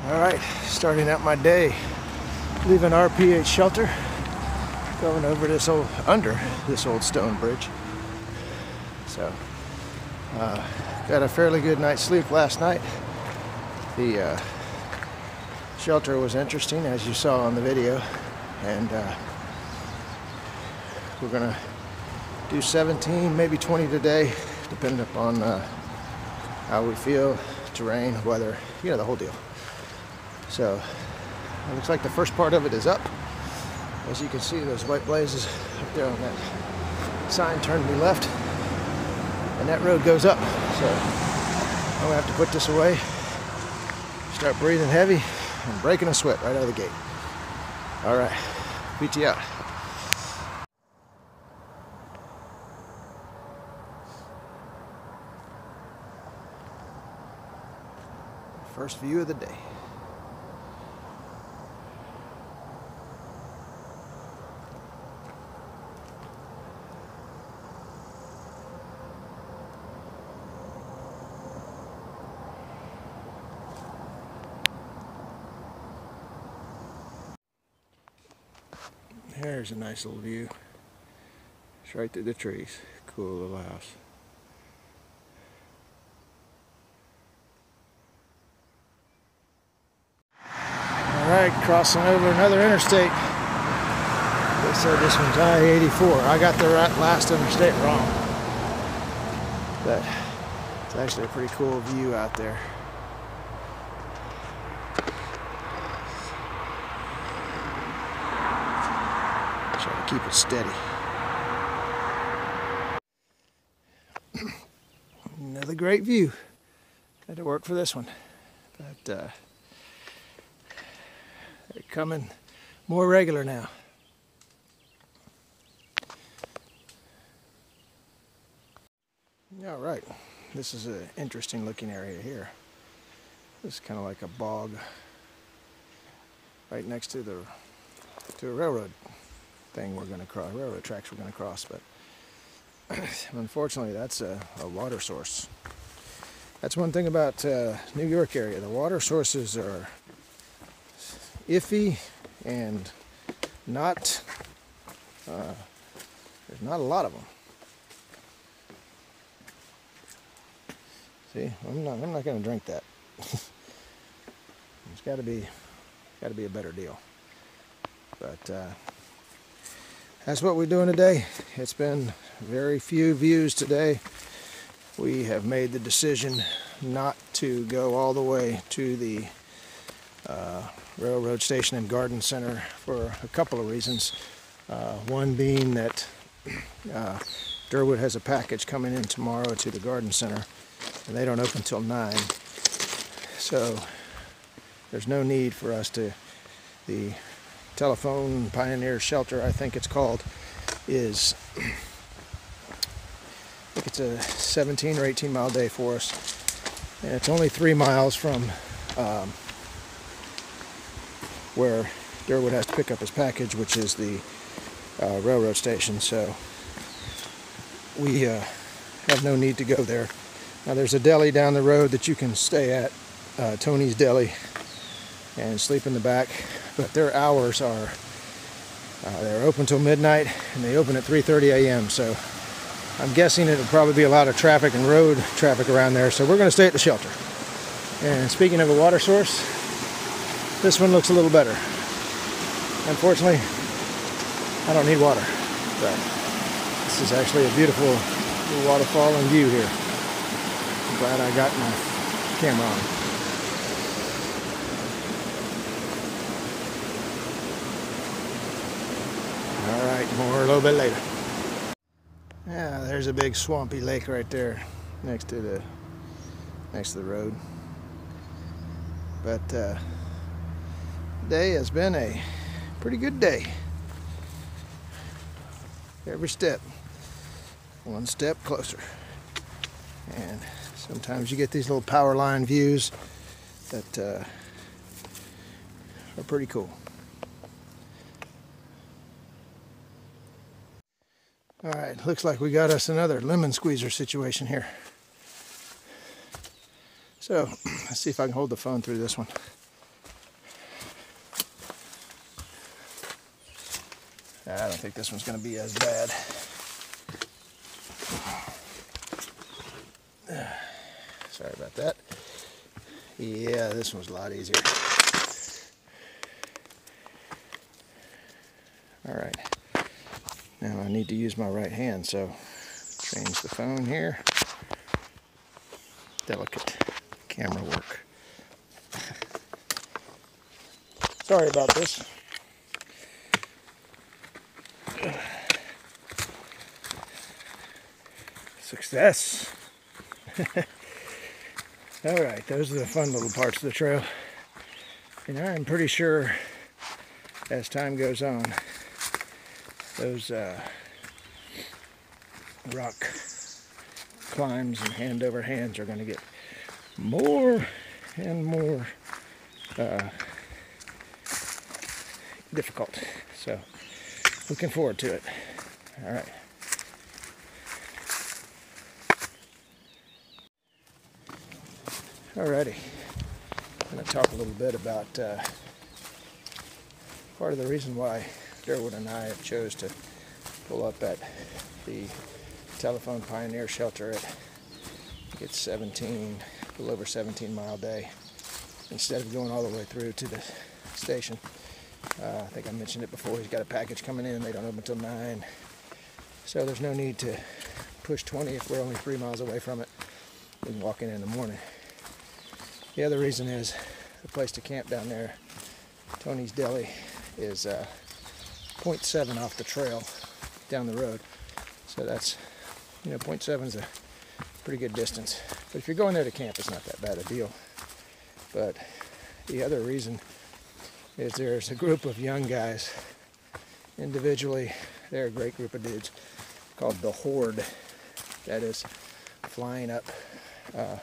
Alright, starting out my day, leaving RPH shelter, going over under this old stone bridge. So, got a fairly good night's sleep last night. The shelter was interesting, as you saw on the video, and we're gonna do 17, maybe 20 today, depending upon how we feel, terrain, weather, you know, the whole deal. So it looks like the first part of it is up. As you can see, those white blazes up there on that sign turn to the left, and that road goes up. So I'm gonna have to put this away, start breathing heavy and breaking a sweat right out of the gate. All right, PT out. First view of the day. There's a nice little view. It's right through the trees. Cool little house. Alright, crossing over another interstate. They said this one's I-84. I got the last interstate wrong. But it's actually a pretty cool view out there. Try to keep it steady. Another great view. Had to work for this one. But they're coming more regular now. All right, this is an interesting looking area here. This is kind of like a bog right next to a railroad thing we're going to cross, railroad tracks we're going to cross, but unfortunately that's a water source. That's one thing about New York area. The water sources are iffy and not, there's not a lot of them. See, I'm not going to drink that. It's got to be a better deal. But that's what we're doing today. It's been very few views today. We have made the decision not to go all the way to the railroad station and garden center for a couple of reasons. One being that Durwood has a package coming in tomorrow to the garden center, and they don't open till 9. So there's no need for us to. The Telephone Pioneer Shelter, I think it's called, is, I think it's a 17 or 18 mile day for us, and it's only 3 miles from where Durwood has to pick up his package, which is the railroad station. So we have no need to go there. Now there's a deli down the road that you can stay at, Tony's Deli, and sleep in the back, but their hours are, they're open till midnight, and they open at 3:30 a.m. So I'm guessing it'll probably be a lot of traffic and road traffic around there, so we're going to stay at the shelter. And speaking of a water source, this one looks a little better. Unfortunately, I don't need water, but this is actually a beautiful little waterfall and view here. I'm glad I got my camera on. All right, more a little bit later. Yeah, there's a big swampy lake right there next to the road. But today has been a pretty good day. Every step, one step closer. And sometimes you get these little power line views that are pretty cool. All right, looks like we got us another lemon squeezer situation here. So let's see if I can hold the phone through this one. I don't think this one's going to be as bad. Sorry about that. Yeah, this one's a lot easier. Alright, now I need to use my right hand, so change the phone here. Delicate camera work. Sorry about this. Success! Alright, those are the fun little parts of the trail. And I'm pretty sure as time goes on, those rock climbs and hand over hands are going to get more and more difficult. So, looking forward to it. All right. Alrighty. I'm going to talk a little bit about part of the reason why Durwood and I have chose to pull up at the Telephone Pioneer Shelter at it's a little over 17-mile day, instead of going all the way through to the station. I think I mentioned it before, he's got a package coming in, they don't open until 9, so there's no need to push 20 if we're only 3 miles away from it. We can walk in the morning. The other reason is the place to camp down there, Tony's Deli, is 0.7 off the trail down the road. So that's, 0.7 is a pretty good distance. But if you're going there to camp, it's not that bad a deal. But the other reason is there's a group of young guys, individually, they're a great group of dudes, called the Horde, that is flying up, or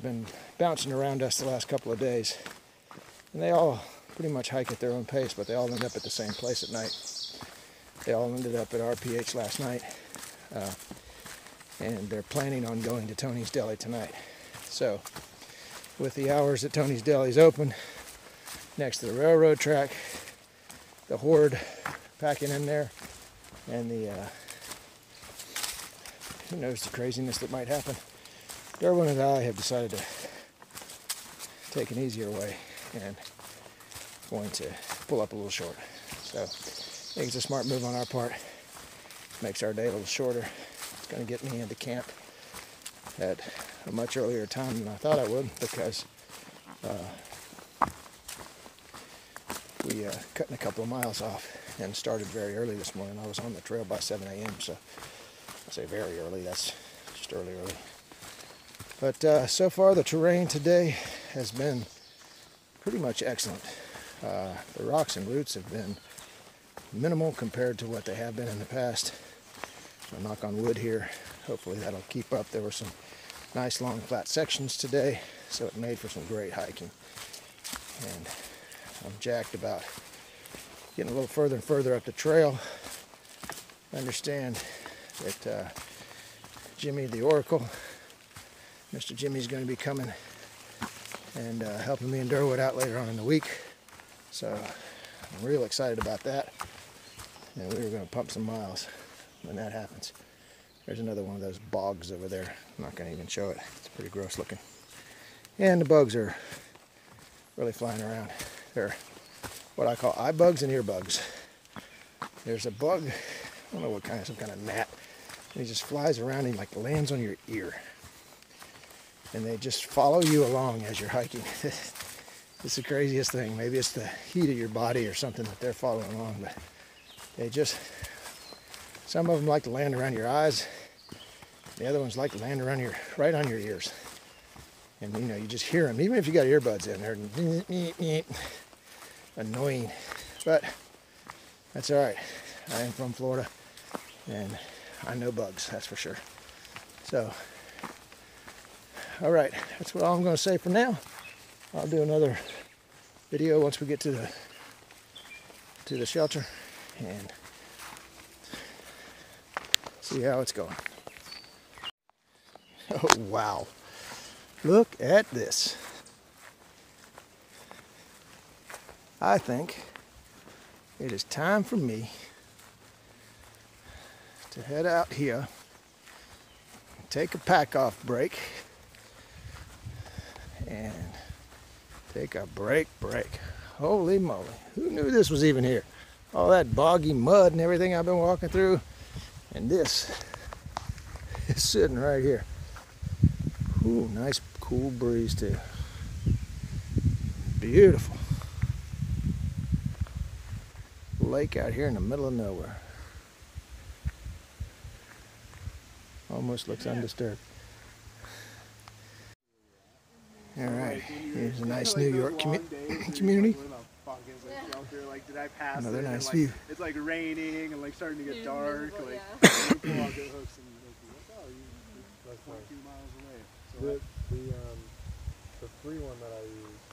been bouncing around us the last couple of days. And they all pretty much hike at their own pace, but they all end up at the same place at night. They all ended up at RPH last night, and they're planning on going to Tony's Deli tonight. So, with the hours that Tony's Deli is open, next to the railroad track, the Horde packing in there, and the, who knows the craziness that might happen. Darwin and I have decided to take an easier way and going to pull up a little short. So I think it's a smart move on our part. Makes our day a little shorter. It's going to get me into camp at a much earlier time than I thought I would, because we cutting a couple of miles off and started very early this morning. I was on the trail by 7 a.m. So I say very early, that's just early. But so far the terrain today has been pretty much excellent. The rocks and roots have been minimal compared to what they have been in the past. I'll knock on wood here. Hopefully that'll keep up. There were some nice long flat sections today, so it made for some great hiking. And I'm jacked about getting a little further and further up the trail. I understand that Jimmy the Oracle, Mr. Jimmy's going to be coming and helping me and Durwood out later on in the week. So I'm real excited about that. And we're going to pump some miles when that happens. There's another one of those bogs over there. I'm not going to even show it. It's pretty gross looking. And the bugs are really flying around. They're what I call eye bugs and ear bugs. There's a bug, I don't know what kind, some kind of gnat. And he just flies around and like lands on your ear. And they just follow you along as you're hiking. It's the craziest thing. Maybe it's the heat of your body or something that they're following along, but they just, some of them like to land around your eyes. The other ones like to land around right on your ears. And you just hear them, even if you got earbuds in, they're annoying. But that's all right. I am from Florida, and I know bugs, that's for sure. So, all right, that's all I'm going to say for now. I'll do another video once we get to the shelter and see how it's going. Oh wow, look at this. I think it is time for me to head out here, take a pack off break, and take a break. Holy moly, who knew this was even here? All that boggy mud and everything I've been walking through, and this is sitting right here. Ooh, nice cool breeze too. Beautiful lake out here in the middle of nowhere. Almost looks undisturbed. All right, here's a nice New York community. Another nice view. It's like raining and like starting to get dark. Like, pull out good hooks and that's 22 miles away. So the free one that I use